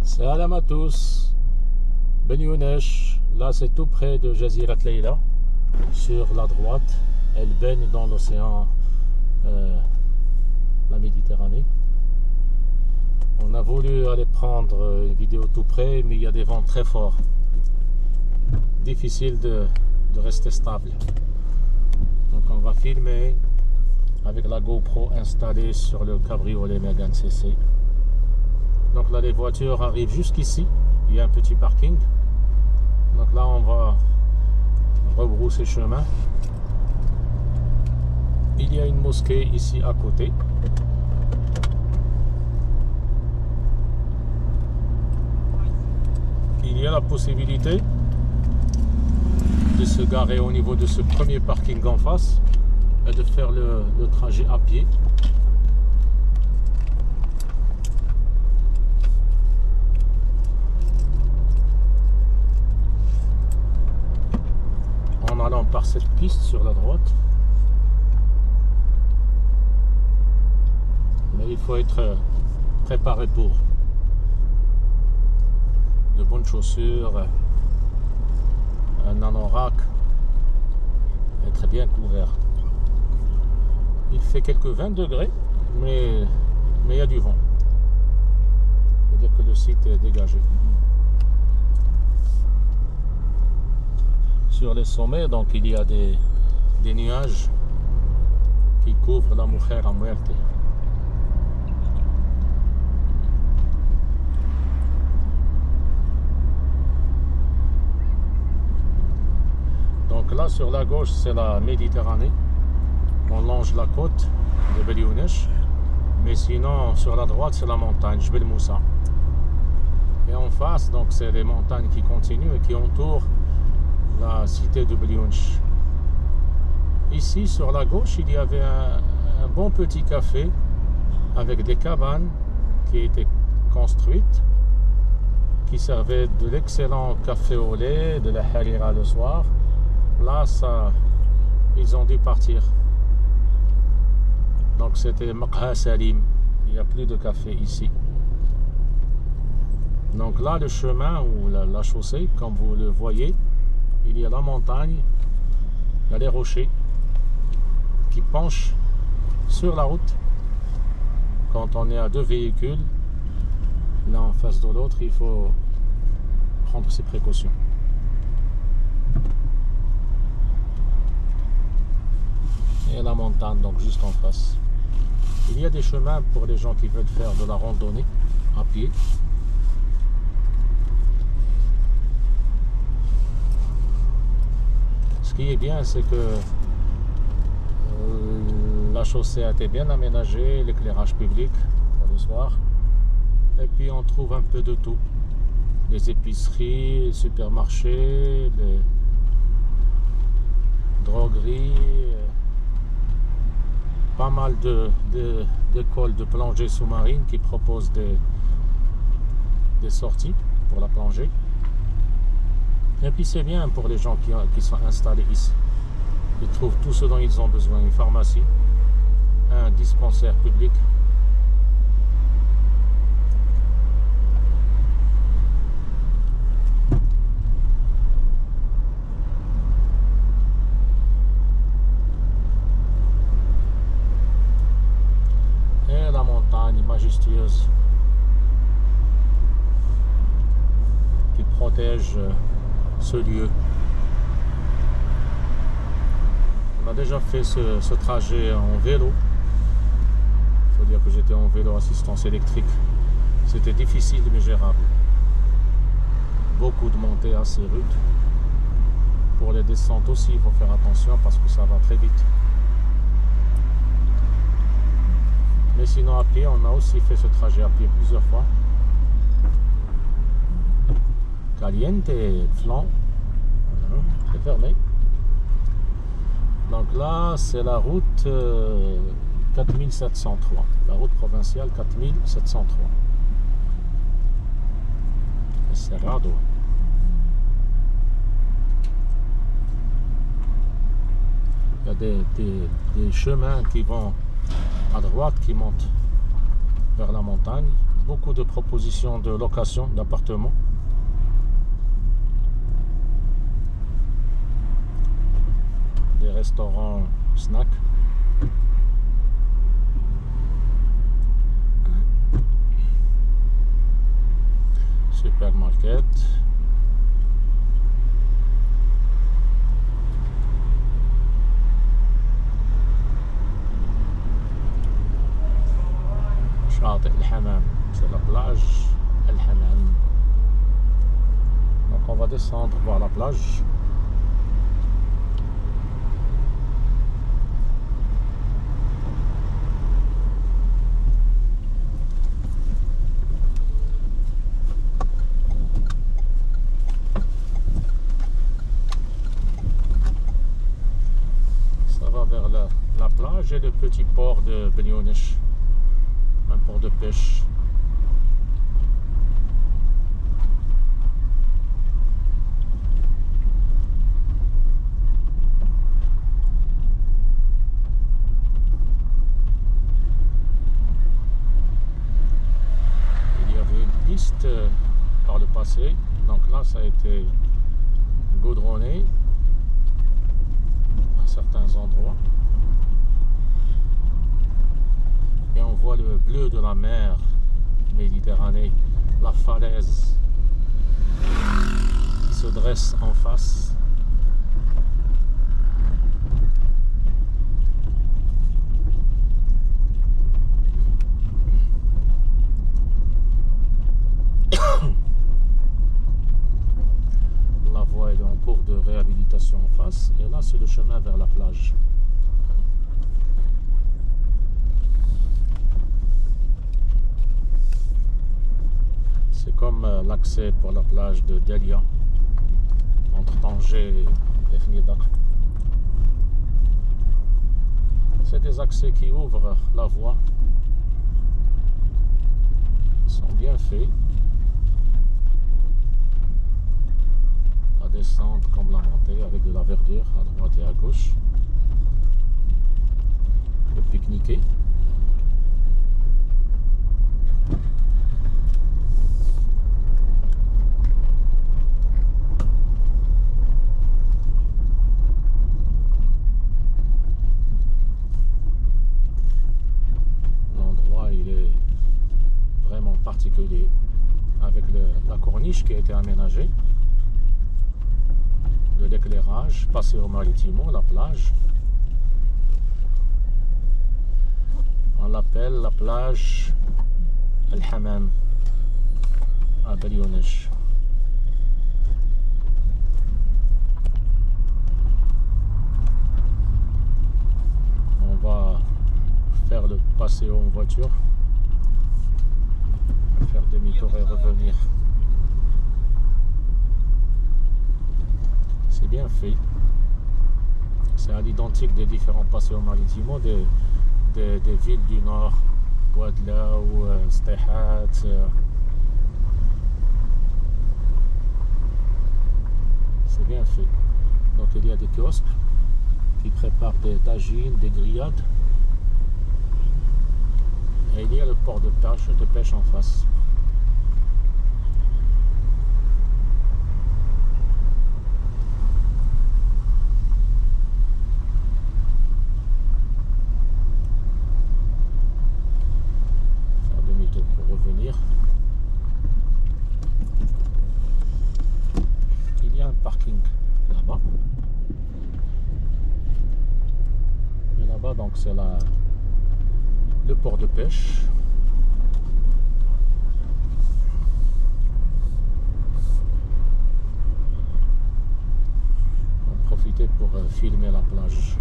Salam à tous, Ben Younesh, là c'est tout près de Jazirat Leila, sur la droite, elle baigne dans l'océan, la Méditerranée. On a voulu aller prendre une vidéo tout près, mais il y a des vents très forts, difficile de rester stable. Donc on va filmer avec la GoPro installée sur le cabriolet Mégane CC. Donc là les voitures arrivent jusqu'ici, il y a un petit parking. Donc là on va rebrousser chemin. Il y a une mosquée ici à côté. Il y a la possibilité de se garer au niveau de ce premier parking en face et de faire le trajet à pied. En allant par cette piste sur la droite. Mais il faut être préparé pour. De bonnes chaussures, un anorak, être bien couvert. Il fait quelques 20 degrés, mais il y a du vent. C'est-à-dire que le site est dégagé. Sur les sommets, donc il y a des nuages qui couvrent la Mujer a Muerte. Donc là sur la gauche c'est la Méditerranée, on longe la côte de Ben Younesh, mais sinon sur la droite c'est la montagne Jbel Moussa. Et en face donc c'est les montagnes qui continuent et qui entourent la cité de Ben Younesh. Ici sur la gauche il y avait un bon petit café avec des cabanes qui étaient construites, qui servaient de l'excellent café au lait, de la harira le soir. Là ils ont dû partir. Donc c'était Maqha Salim, il n'y a plus de café ici. Donc là le chemin ou la chaussée, comme vous le voyez, il y a la montagne, il y a les rochers qui penchent sur la route. Quand on est à deux véhicules, l'un en face de l'autre, il faut prendre ses précautions. Et la montagne donc juste en face. Il y a des chemins pour les gens qui veulent faire de la randonnée à pied. Ce qui est bien, c'est que la chaussée a été bien aménagée, l'éclairage public pour le soir. Et puis on trouve un peu de tout. Les épiceries, les supermarchés, les drogueries, pas mal d'écoles de plongée sous-marine qui proposent des sorties pour la plongée. Et puis c'est bien pour les gens qui sont installés ici. Ils trouvent tout ce dont ils ont besoin, une pharmacie, un dispensaire public. Et la montagne majestueuse qui protège ce lieu. On a déjà fait ce trajet en vélo. Il faut dire que j'étais en vélo assistance électrique. C'était difficile mais gérable. Beaucoup de montées assez rudes. Pour les descentes aussi, il faut faire attention parce que ça va très vite. Mais sinon à pied, on a aussi fait ce trajet à pied plusieurs fois. Caliente, flanc, c'est fermé. Donc là, c'est la route 4703, la route provinciale 4703. Cerrado. Il y a des chemins qui vont à droite, qui montent vers la montagne. beaucoup de propositions de location d'appartements. Des restaurants, snacks. Supermarket. شاطئ الحمام, c'est la plage El Hammam. Donc on va descendre voir la plage. Ça va vers la plage et le petit port de Beni Ouneche. Un port de pêche. Il y avait une piste par le passé, donc là ça a été goudronné à certains endroits. Et on voit le bleu de la mer Méditerranée, la falaise qui se dresse en face. La voie est en cours de réhabilitation en face, et là c'est le chemin vers la plage. C'est comme l'accès pour la plage de Delia, entre Tanger et Fnidak. C'est des accès qui ouvrent la voie. Ils sont bien faits. La descente comme la montée, avec de la verdure à droite et à gauche. Le pique-niquer. Particulier avec la corniche qui a été aménagée, de l'éclairage, Paseo Maritimo, la plage. On l'appelle la plage El Hammam à Beni Ouneche. On va faire le passéo en voiture, faire demi-tour et revenir. C'est bien fait. C'est à l'identique des différents passeos maritimos des villes du nord, Ouadla ou Stehat. C'est bien fait. Donc il y a des kiosques qui préparent des tagines, des grillades. Et il y a le port de pêche en face. Faire demi-tour pour revenir. Il y a un parking là-bas. Et là-bas, donc, c'est le port de pêche. On va profiter pour filmer la plage.